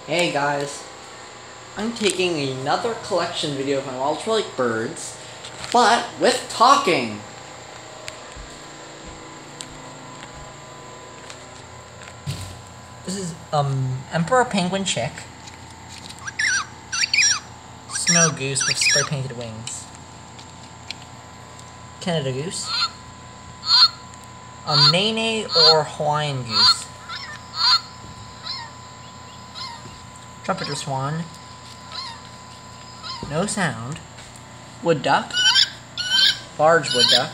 Hey guys, I'm taking another collection video of my wild-like birds, but with talking. This is emperor penguin chick, snow goose with spray painted wings, Canada goose, nene or Hawaiian goose, trumpeter swan, no sound, wood duck, large wood duck,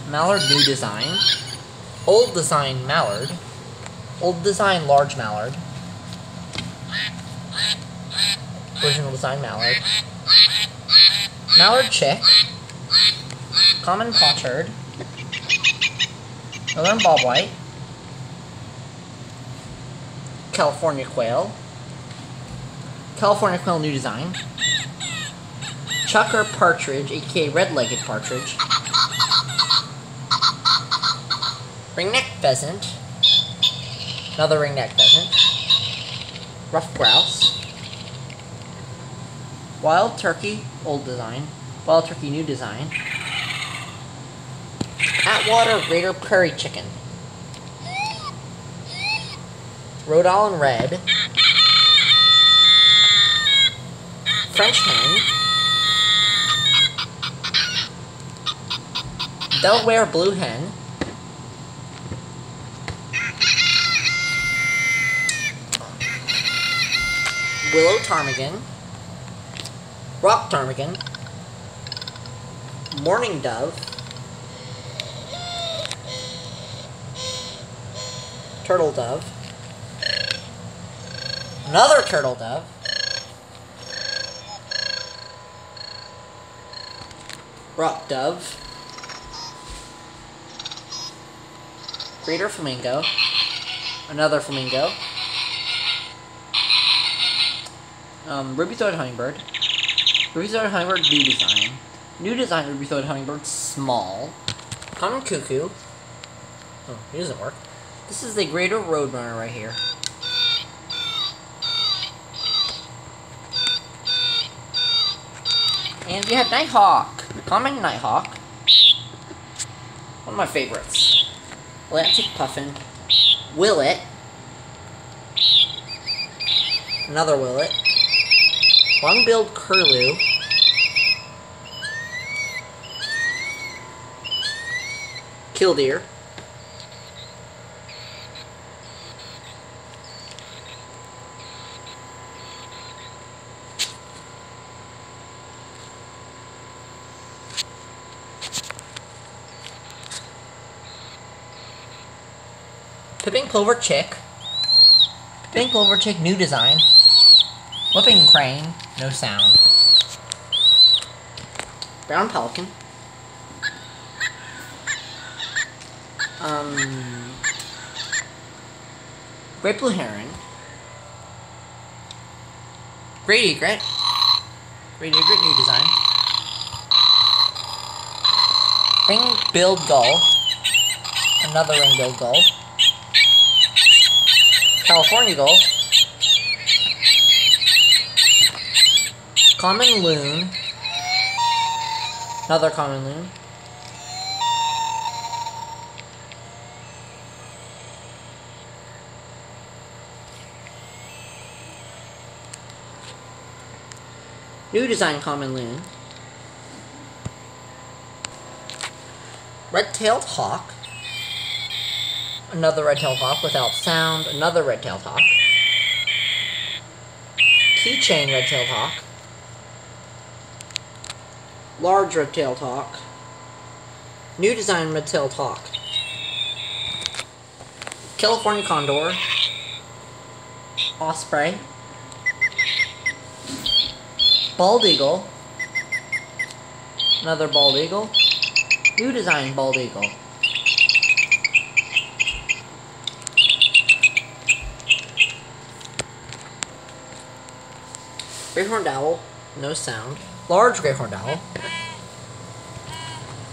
mallard new design, old design mallard, old design large mallard, original design mallard, mallard chick, common potsherd, northern bobwhite, California quail new design, chucker partridge, aka red-legged partridge, ringneck pheasant, another ringneck pheasant, ruffed grouse, wild turkey old design, wild turkey new design, Atwater greater prairie chicken, Rhode Island red, French hen, Delaware blue hen, willow ptarmigan, rock ptarmigan, mourning dove, turtle dove, another turtle dove, rock dove, greater flamingo, another flamingo, ruby-throated hummingbird, ruby-throated hummingbird new design ruby-throated hummingbird small, common cuckoo, oh, it doesn't work, this is the greater roadrunner right here, and we have nighthawk, common nighthawk, one of my favorites, Atlantic puffin, willet, another willet, long-billed curlew, killdeer, pipping plover chick, new design, whooping crane, no sound, brown pelican, great blue heron, great egret new design, ring-billed gull, another ring-billed gull, California gull, common loon, another common loon, new design common loon, red-tailed hawk, another red-tailed hawk without sound, another red-tailed hawk, keychain red-tailed hawk, large red-tailed hawk, new design red-tailed hawk, California condor, osprey, bald eagle, another bald eagle, new design bald eagle, great-horned owl, no sound, large great-horned owl,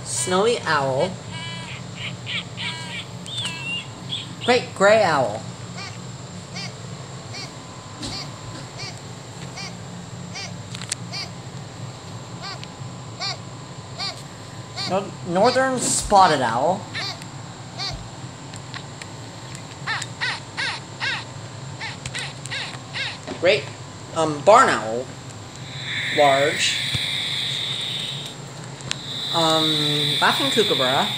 snowy owl, great gray owl, Northern spotted owl. Great barn owl. Large. Laughing kookaburra.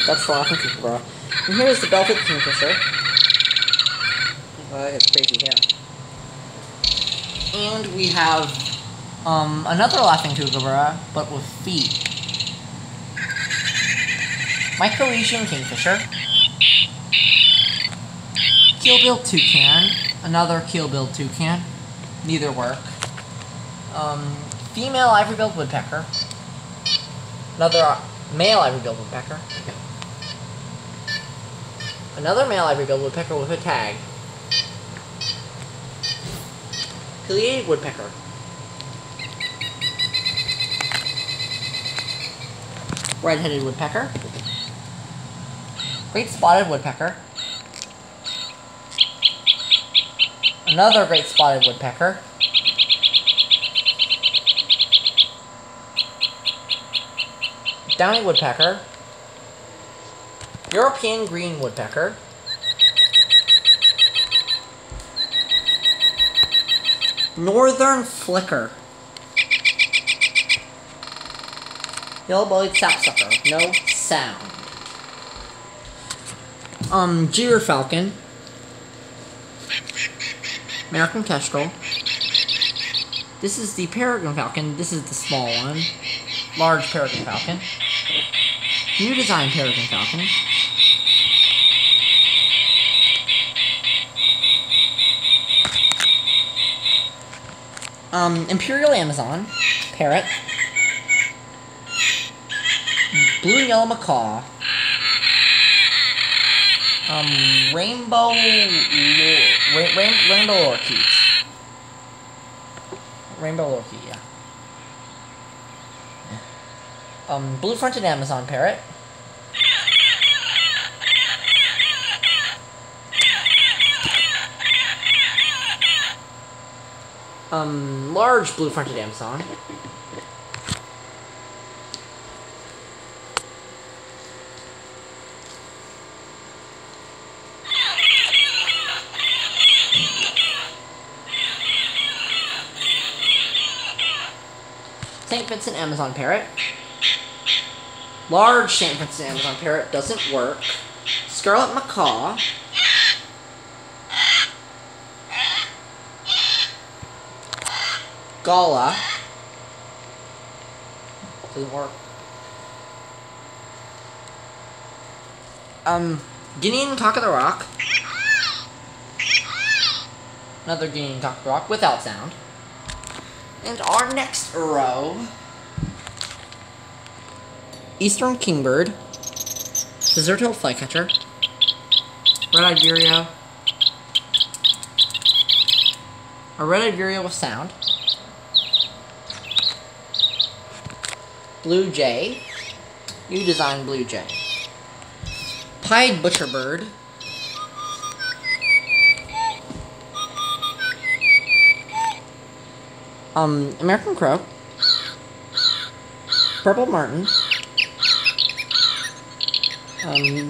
That's the laughing kookaburra. And here's the belted kingfisher. It's crazy hair. And we have another laughing kookaburra, but with feet. Micronesian kingfisher. Keel-billed toucan. Another keel-billed toucan. Neither work. Female ivory-billed woodpecker. Another male ivory-billed woodpecker. Another male ivory-billed woodpecker with a tag. Pileated woodpecker. Red-headed woodpecker. Great spotted woodpecker. Another great spotted woodpecker. Downy woodpecker. European green woodpecker. Northern flicker. Yellow-bellied sapsucker. No sound. Gyrfalcon. American kestrel. This is the peregrine falcon. This is the small one. Large peregrine falcon. New design peregrine falcon. Imperial Amazon. Parrot. Blue and yellow macaw. Rainbow lorikeets. Rainbow lorikeet, yeah. Blue-fronted Amazon parrot. Large blue-fronted Amazon. St. Vincent Amazon parrot. Large St. Vincent Amazon parrot doesn't work. Scarlet macaw. Gala. Doesn't work. Guinean cock of the rock. Another Guinean cock of the rock without sound. And our next row. Eastern kingbird. Scissor-tailed flycatcher. Red-eyed vireo. A red-eyed vireo with sound. Blue jay. New design blue jay. Pied butcherbird. American crow. Purple martin.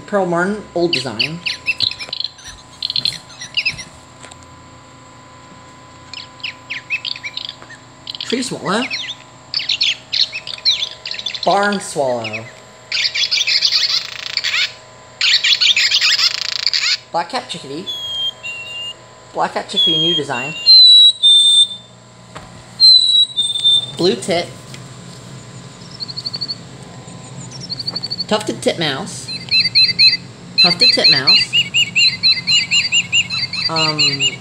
Pearl martin, old design. Tree swallow. Barn swallow. Black-capped chickadee. Black-capped chickadee, new design. Blue tit. Tufted titmouse. Tufted titmouse.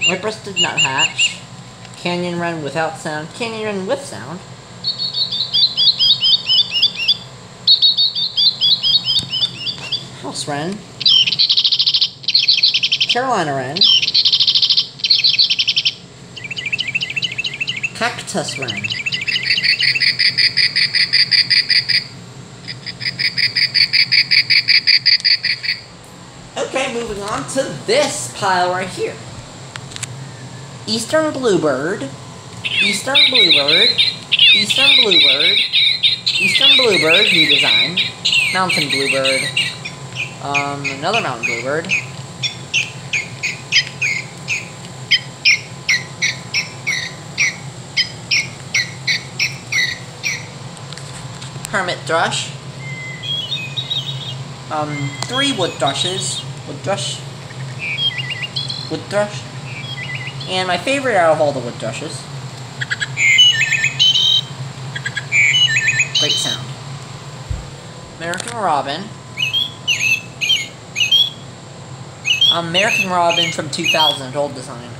White-breasted nuthatch. Canyon wren without sound. Canyon wren with sound. House wren. Carolina wren. Cactus wren. Okay, moving on to this pile right here. Eastern bluebird, Eastern bluebird, Eastern bluebird, Eastern bluebird, new design, mountain bluebird, another mountain bluebird, hermit thrush, 3 wood thrushes, wood thrush, and my favorite out of all the wood thrushes, great sound, American robin, American robin from 2000, old design.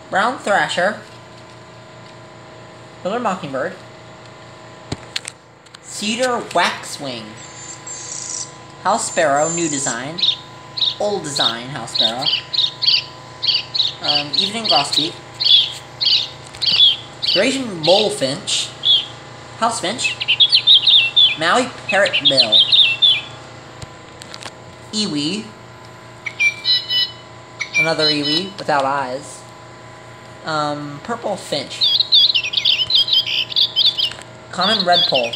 Brown thrasher, Miller mockingbird, cedar waxwing, house sparrow, new design, old design house sparrow, evening grosbeak, Eurasian bullfinch, house finch, Maui parrotbill, iwi, another iwi without eyes. Purple finch, common redpoll,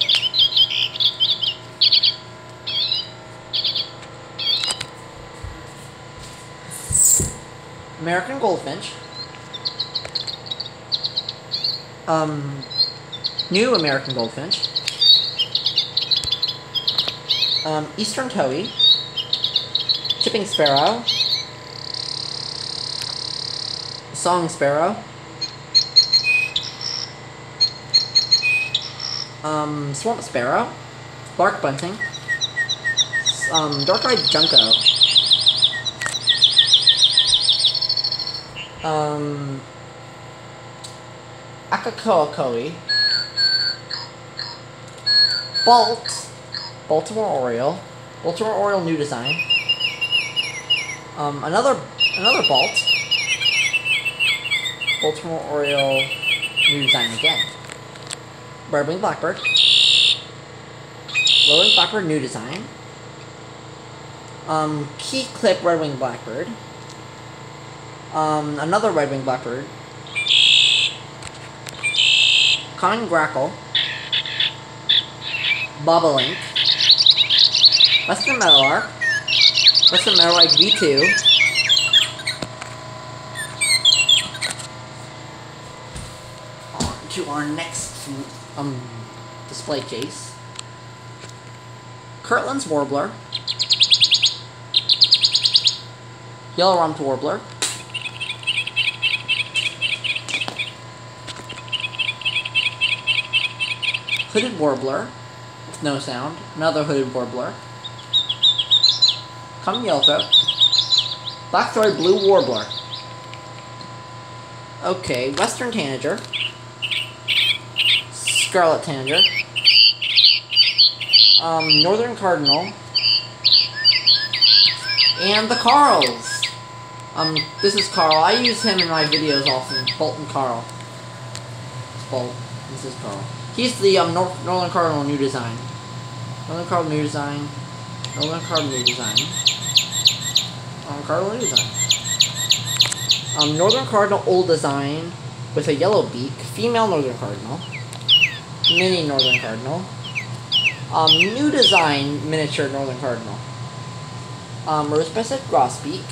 American goldfinch, new American goldfinch, eastern towhee, chipping sparrow, song sparrow, swamp sparrow, bark bunting, dark-eyed junco, akakoakoi, Baltimore Oriole new design, another Baltimore Oriole new design again. Red-winged blackbird. Red-winged blackbird new design. Key clip red-winged blackbird. Another red-winged blackbird. Common grackle. Bobolink. Western meadowlark. Western meadowlark V2. To our next display case. Kirtland's warbler, yellow-rumped warbler, hooded warbler with no sound, another hooded warbler, common yellowthroat, black-throated blue warbler. Okay, western tanager, scarlet tanager, northern cardinal, and the Carls. This is Carl. I use him in my videos often. Bolton Carl. Bolt. This is Carl. He's the northern cardinal new design. Northern cardinal new design. Northern cardinal new design. Cardinal new design. Northern cardinal old design with a yellow beak. Female northern cardinal. Mini northern cardinal. New design miniature northern cardinal. Rose-breasted grosbeak.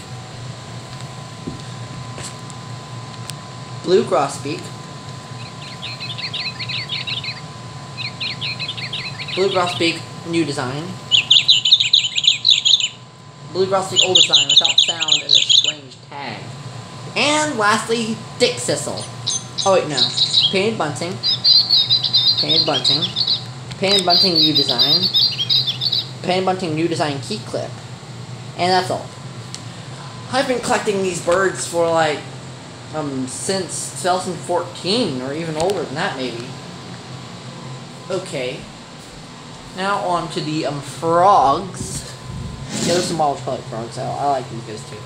Blue grosbeak. Blue grosbeak new design. Blue grosbeak old design without sound and a strange tag. And lastly, Dick Sissel. Oh wait, no. Painted bunting. Painted bunting. Painted bunting new design. Painted bunting new design key clip. And that's all. I've been collecting these birds for like since 2014, or even older than that, maybe. Okay. Now on to the, frogs. Yeah, there's some wild-colored frogs. I like these guys, too.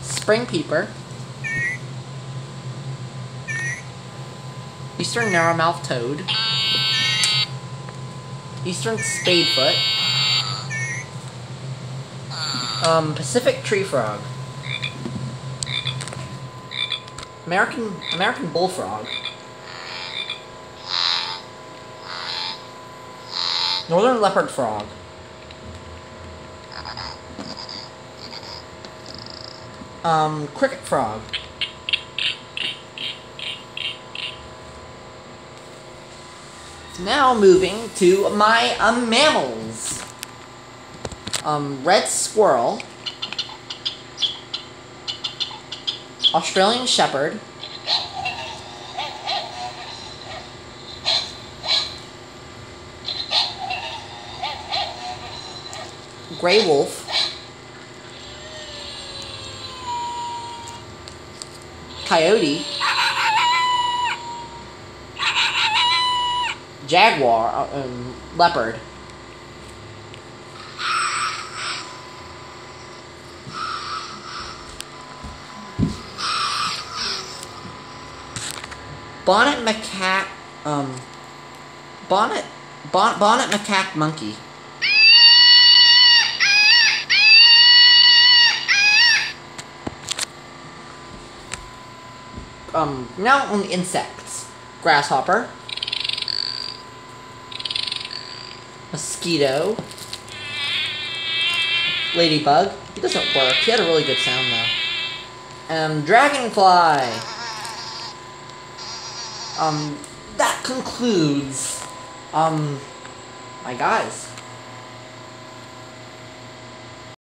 Spring peeper. Eastern narrowmouth toad. Eastern spadefoot. Pacific tree frog. American bullfrog. Northern leopard frog. Cricket frog. Now moving to my mammals. Red squirrel. Australian shepherd. Gray wolf. Coyote. Jaguar. Leopard. Bonnet macaque, bonnet macaque monkey. Now on the insects. Grasshopper. Mosquito. Ladybug. He doesn't work. He had a really good sound though. Dragonfly. That concludes, my guys.